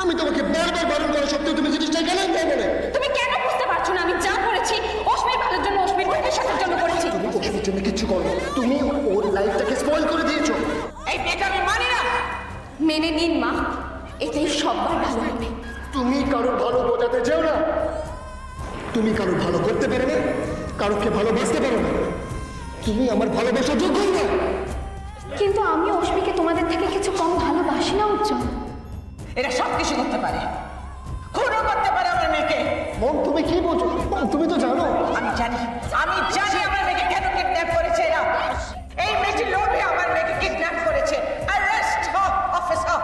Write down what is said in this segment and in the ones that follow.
আমি তোমাকে বারবার বারণ করা সত্ত্বেও তুমি জিনিসটা কেন বলে? তুমি কেন বুঝতে পারছো না আমি যা করেছি অশ্মির ভালোর জন্য, অশ্মির ভবিষ্যতের জন্য করেছি। তুমি অশ্মির জন্য কিচ্ছু করো, তুমি ওর লাইফটাকে স্পয়েল করে দিয়েছো। এই বিয়েটা আমি মানি না। মেনে নিন মা, এটাই সবার ভালো হবে। তুমি কারোর ভালো বোঝাতে চাও না, তুমি কারোর ভালো করতে পারো না, কারোকে ভালোবাসতে পারো না, তুমি আমার ভালোবাসার যোগ্য না। কিন্তু আমি অশ্মিকে তোমাদের থেকে কিছু কম ভালোবাসি না উজ্জ্বল। এরা সব কিছু করতে পারে, খুনও করতে পারে আমার মেয়েকে। মম তুমি কি বলছো? মম তুমি তো জানো। আমি জানি আমার মেয়েকে কেন কিডন্যাপ করেছে এরা। এই মেয়েটি লোভে আমার মেয়েকে কিডন্যাপ করেছে। অ্যারেস্ট হোক অফিসার।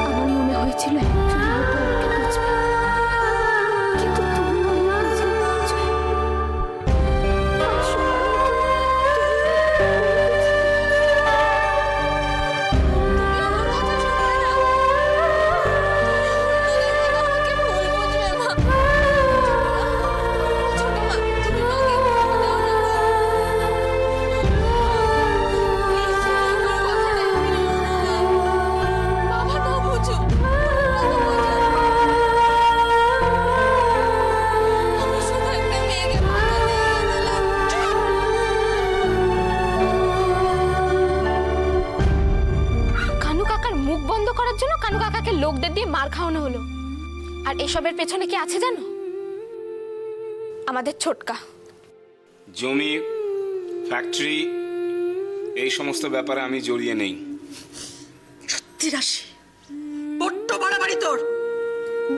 আমার মনে হয়েছিল একজন হয়তো আমাকে বুঝবে, কিন্তু তুমি আমাকে বুঝলে বুঝবে। মুখ বন্ধ করার জন্য কানু কাকাকে লোকদের দিয়ে মার খাওয়ানো হলো। আর এসবের পেছনে কি আছে জানো? আমাদের ছোটকা। জমি, ফ্যাক্টরি, এই সমস্ত ব্যাপারে আমি জড়িয়ে নেই। সত্যি রাশি, বড্ড বাড়াবাড়ি তোর।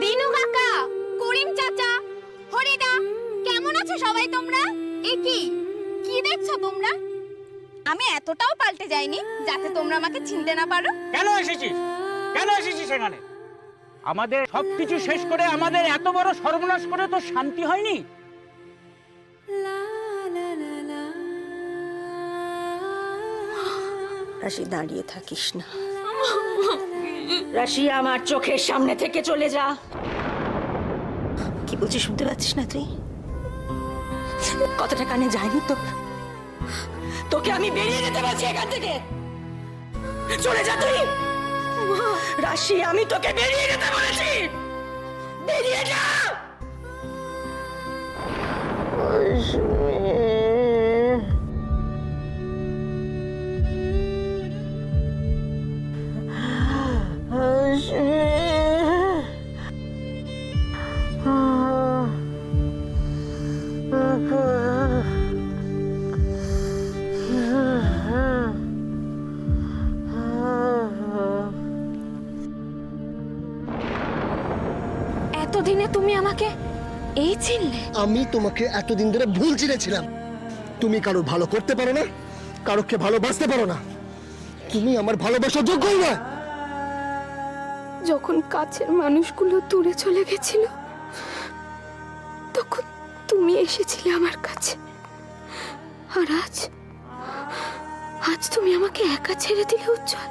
দিনু কাকা, করিম চাচা, হরিদা, কেমন আছো সবাই তোমরা? এ কি কি দেখছো তোমরা? আমি এতটাও পাল্টে যাইনি যাতে তোমরা আমাকে চিনতে না পারো। কেন এসেছিস সেখানে? আমাদের সবকিছু শেষ করে আমাদের এত বড় সর্বনাশ করে তো শান্তি হয়নি। রাশি দাঁড়িয়ে থাকিস না, রাশি আমার চোখের সামনে থেকে চলে যা। কি বলছিস শুনতে পাচ্ছিস না তুই? কথাটা কানে যায়নি তো? তোকে আমি বেরিয়ে যেতে বলছি এখান থেকে, চলে যা তুই। রাশি আমি তোকে বেরিয়ে যেতে বলেছি, বেরিয়ে যা। এতদিনে তুমি আমাকে এই চিনলে? আমি তোমাকে এতদিন ধরে ভুল চিনেছিলাম। তুমি কারোর ভালো করতে পারো না, কারোকে ভালোবাসতে পারো না, তুমি আমার ভালোবাসার যোগ্যই না। যখন কাছের মানুষগুলো দূরে চলে গেছিল তখন তুমি এসেছিলে আমার কাছে। আর আজ তুমি আমাকে একা ছেড়ে দিলে উজ্জ্বল।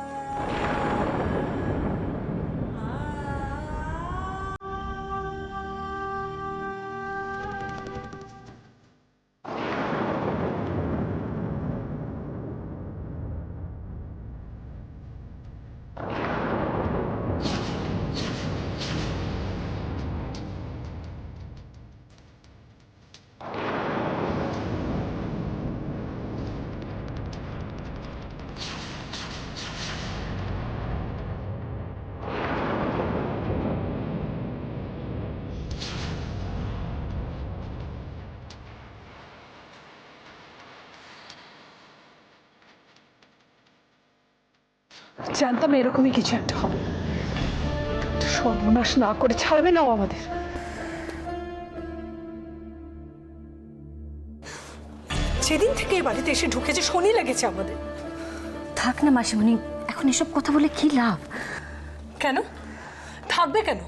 জানতাম এরকমই কিছু একটা হবে। সর্বনাশ না করে ছাড়বে না আমাদের। সেদিন থেকে এই বাড়িতে এসে ঢুকেছে শনি লেগেছে আমাদের। থাক না মাসিমণি, এখন এসব কথা বলে কি লাভ? কেন থাকবে কেন?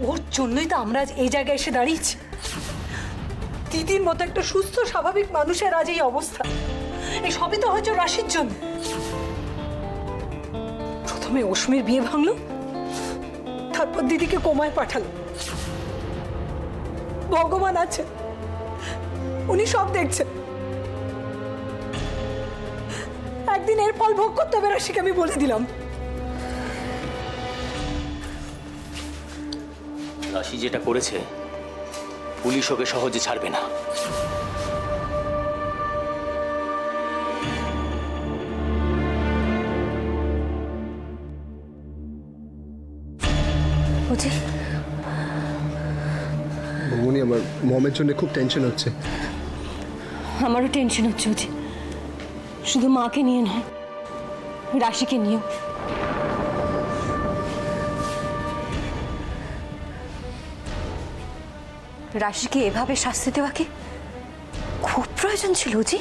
ওর জন্যই তো আমরা আজ এই জায়গায় এসে দাঁড়িয়েছি। দিদির মতো একটা সুস্থ স্বাভাবিক মানুষের আজ এই অবস্থা, এই সবই তো হয়েছে রাশির জন্য। প্রথমে অশ্মির বিয়ে ভাঙলো, তারপর দিদিকে কোমায় পাঠালো। ভগবান আছে, উনি সব দেখছেন। একদিন এর ফল ভোগ করতে হবে রাশিকে, আমি বলে দিলাম। রাশি যেটা করেছে পুলিশ ওকে সহজে ছাড়বে না। বুঝি ভগবানী, আমার মমের জন্য খুব টেনশন হচ্ছে। আমারও টেনশন হচ্ছে বুঝি, শুধু মাকে নিয়ে নয়, রাশিকে নিয়েও। রাশিকে এভাবে শাস্তি দেওয়া কি খুব প্রয়োজন ছিল জি?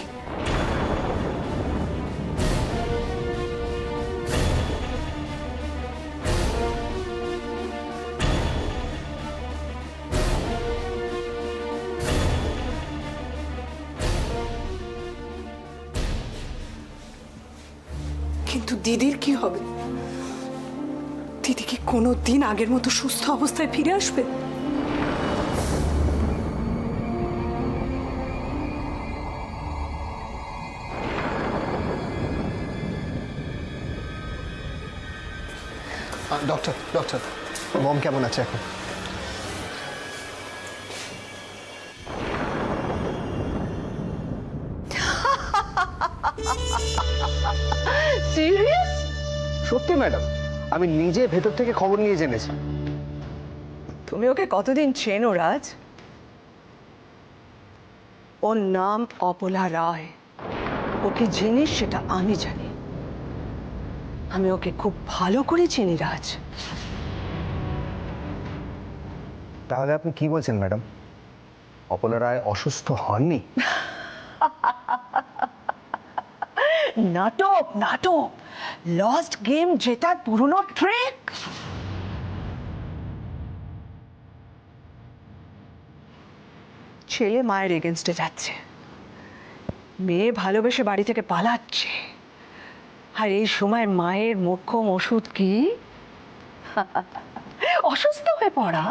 কিন্তু দিদির কি হবে? দিদি কি কোনোদিন আগের মতো সুস্থ অবস্থায় ফিরে আসবে? ডক্টর, ডক্টর, মম কেমন আছে এখন? সত্যি ম্যাডাম, আমি নিজে ভেতর থেকে খবর নিয়ে জেনেছি। তুমি ওকে কতদিন চেনো রাজ? ওর নাম অপলা রায়। ওকে জিনিস সেটা আমি জানি। আমি ওকে খুব ভালো করে চিনি রাজ। তাহলে আপনি কি বলছেন ম্যাডাম? অপলা রায় অসুস্থ হননি? নাটক নাটক, লস্ট গেম জেতার পুরনো ট্রিক। ছেলে মায়ের এগেনস্টে যাচ্ছে, মেয়ে ভালোবেসে বাড়ি থেকে পালাচ্ছে, আর এই সময় মায়ের মোক্ষম ওষুধ কি? অসুস্থ হয়ে পড়া।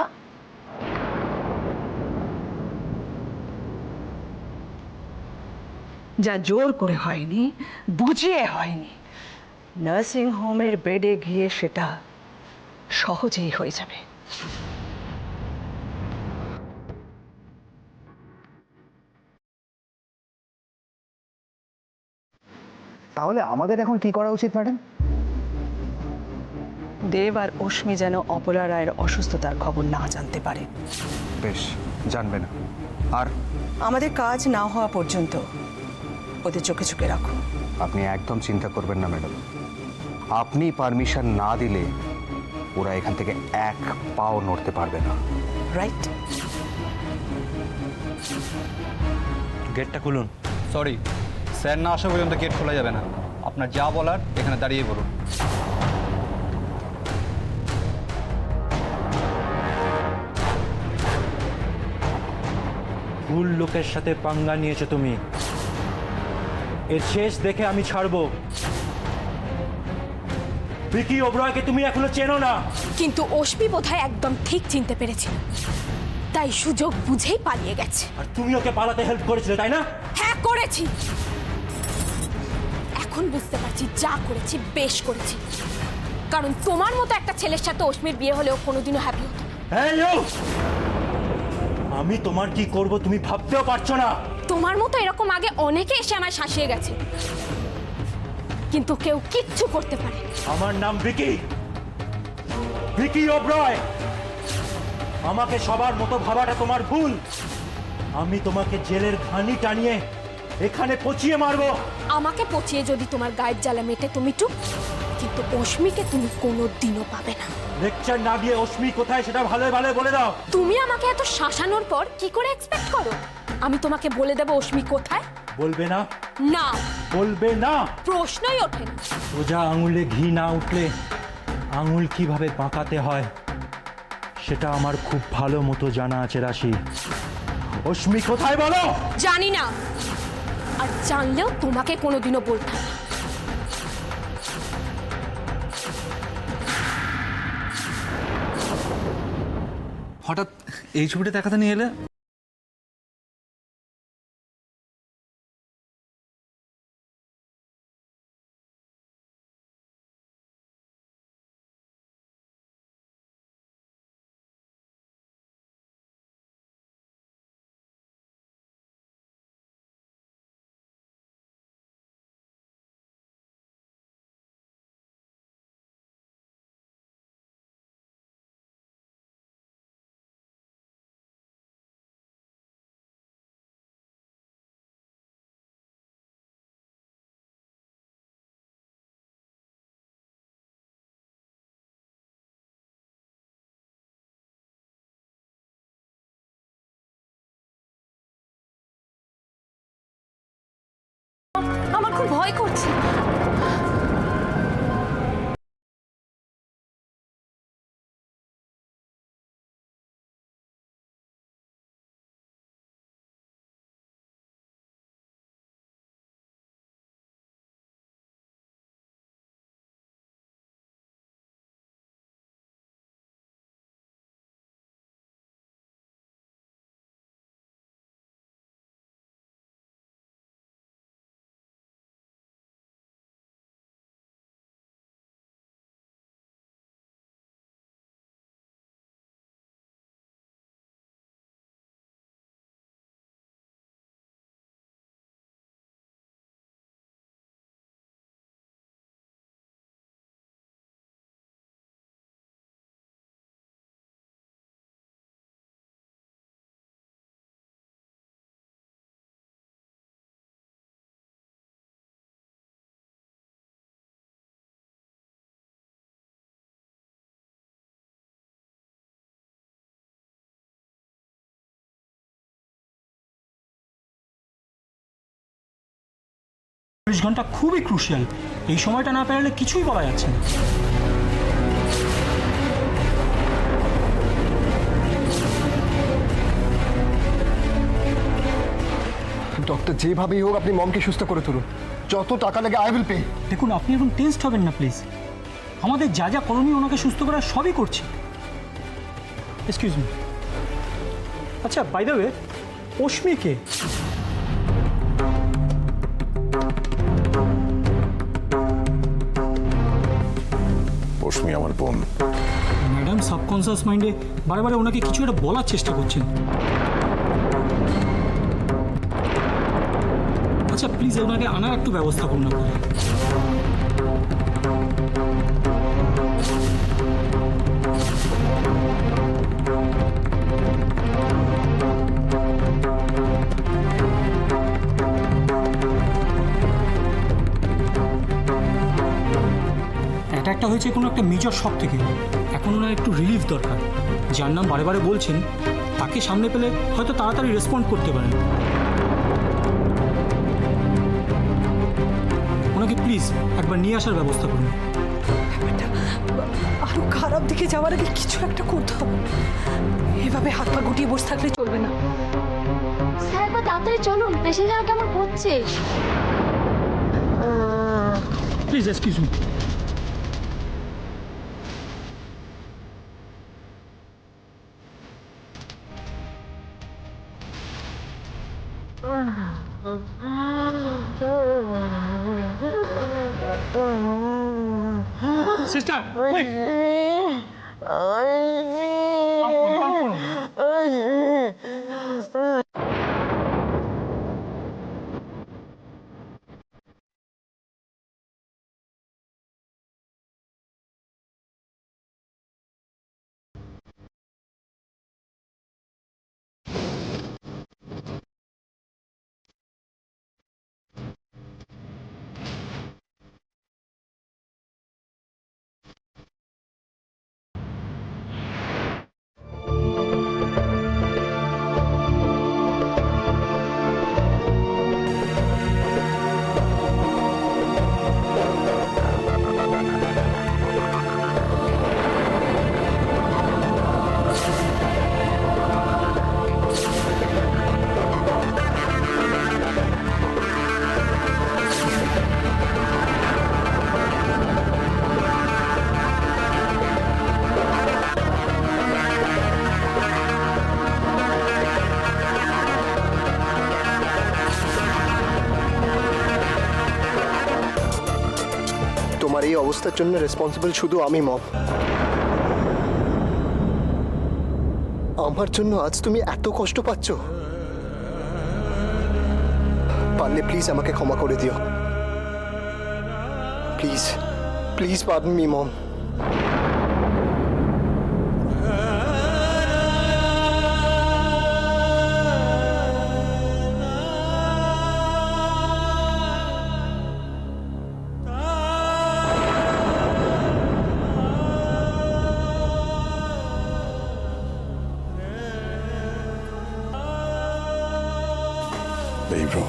যা জোর করে হয়নি, বুঝিয়ে হয়নি, নার্সিং হোমের বেডে গিয়ে সেটা সহজেই হয়ে যাবে। তাহলে আমাদের এখন কি করা উচিত ম্যাডাম? দেব আর অশ্মি যেন অপলা রায়ের অসুস্থতার খবর না জানতে পারে। বেশ, জানবে না। আর আমাদের কাজ না হওয়া পর্যন্ত ওদের চোখে চোখে রাখো। আপনি একদম চিন্তা করবেন না ম্যাডাম। আপনি পারমিশন না দিলে ওরা এখান থেকে এক পাও নড়তে পারবে না। রাইট? গেটটা খুলুন। সরি স্যার না আসা পর্যন্ত গেট খোলা যাবে না। আপনার যা বলার এখানে দাঁড়িয়ে বলুন। ভুল লোকের সাথে পাঙ্গা নিয়েছো তুমি, এর শেষ দেখে আমি ছাড়বো। ভিকি ওবরয়কে তুমি এখনো চেনো না। কিন্তু অশ্মি বোধহয় একদম ঠিক চিনতে পেরেছিল, তাই সুযোগ বুঝেই পালিয়ে গেছে। আর তুমি ওকে পালাতে হেল্প করেছিলে তাই না? হ্যাঁ করেছি। এখন বুঝতে পারছি যা করেছি বেশ করেছি, কারণ তোমার মতো একটা ছেলের সাথে অশ্মির বিয়ে হলেও কোনোদিনও হ্যাপি হতো না। এই ইউ! আমি তোমার কি করব তুমি ভাবতেও পারছো না। তোমার মতো এরকম আগে অনেকে এসে আমায় শাসিয়ে গেছে, কিন্তু কেউ কিচ্ছু করতে পারে। আমার নাম ভিকি, ভিকি ওবরয়। আমাকে সবার মতো ভাবাটা তোমার ভুল। আমি তোমাকে জেলের ঘানি টানিয়ে এখানে পচিয়ে মারবো। আমাকে পচিয়ে যদি তোমার গায়ের জ্বালা মেটে তুমি চুপ, কিন্তু অশ্মিকে তুমি কোনোদিনও পাবে না। লেকচার না দিয়ে অশ্মি কোথায় সেটা ভালো ভালো বলে দাও। তুমি আমাকে এত শাসানোর পর কি করে এক্সপেক্ট করো আমি তোমাকে বলে দেব অশ্মি কোথায়? বলবে না? না, বলবে না? প্রশ্নই ওঠে না। সোজা আঙুলে ঘি না উঠলে আঙুল কিভাবে বাঁকাতে হয় সেটা আমার খুব ভালো মতো জানা আছে রাশি। অশ্মি কোথায় বলো? জানি না, আর জানলেও তোমাকে কোনোদিনও বলতাম না। হঠাৎ এই ছবিটা দেখাতে নিয়ে এলে? আমার খুব ভয় করছে। ঘন্টা খুবই ক্রুশিয়াল। এই সময়টা না পেরোলে কিছুই বলা যাচ্ছে না। ডক্টর, যেভাবেই হোক আপনি মমকে সুস্থ করে তুলুন। যত টাকা লাগে আই উইল পে। দেখুন, আপনি এখন টেনসড হবেন না প্লিজ। আমাদের যা যা করণীয় ওনাকে সুস্থ করার সবই করছি। Excuse me. আচ্ছা, বাই দ্য ওয়ে, অশ্মি কে? অশ্মি আমার বোন। ম্যাডাম সাবকনসিয়াস মাইন্ডে বারে বারে ওনাকে কিছু একটা বলার চেষ্টা করছেন। আচ্ছা প্লিজ, ওনাকে আনার একটু ব্যবস্থা করুন আপনারা। অ্যাটাকটা হয়েছে কোনো একটা মেজর শক থেকে। এখন ওনার একটু রিলিফ দরকার। যার নাম বারে বারে বলছেন, তাকে সামনে পেলে হয়তো তাড়াতাড়ি রেসপন্ড করতে পারেন। ওনাকে প্লিজ একবার নিয়ে আসার ব্যবস্থা করুন। আরো খারাপ দিকে যাওয়ার আগে কিছু একটা করতে হবে। এভাবে হাত পা গুটিয়ে বসে থাকলে চলবে না। স্যার, একবার তাড়াতাড়ি চলুন, পেশেন্ট কেমন করছে। Please excuse me. সিস্টার, অবস্থার জন্য রেসপন্সিবল শুধু আমি মম। আমার জন্য আজ তুমি এত কষ্ট পাচ্ছ, পারলে প্লিজ আমাকে ক্ষমা করে দিও। Please please pardon me mom. এই ব্রো,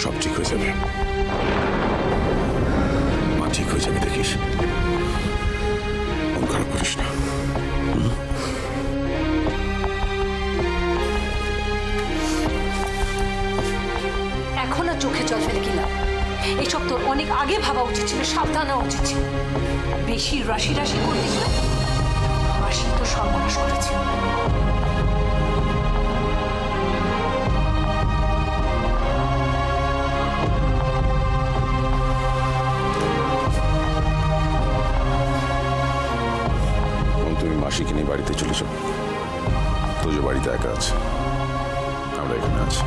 সব ঠিক হয়ে যাবে, মা ঠিক হয়ে যাবে, দেখিস। মন খারাপ করিস না। এখন আর চোখে জল ফেলে কি লাভ? এসব তো অনেক আগে ভাবা উচিত ছিল, সাবধান হওয়া উচিত ছিল। বেশি রাশি রাশি করতে গেলে রাশি তো সর্বনাশ করেছে। তুমি মাসিকে নিয়ে বাড়িতে চলে যাও। তোজো বাড়িতে একা আছে, আমরা এখানে আছি।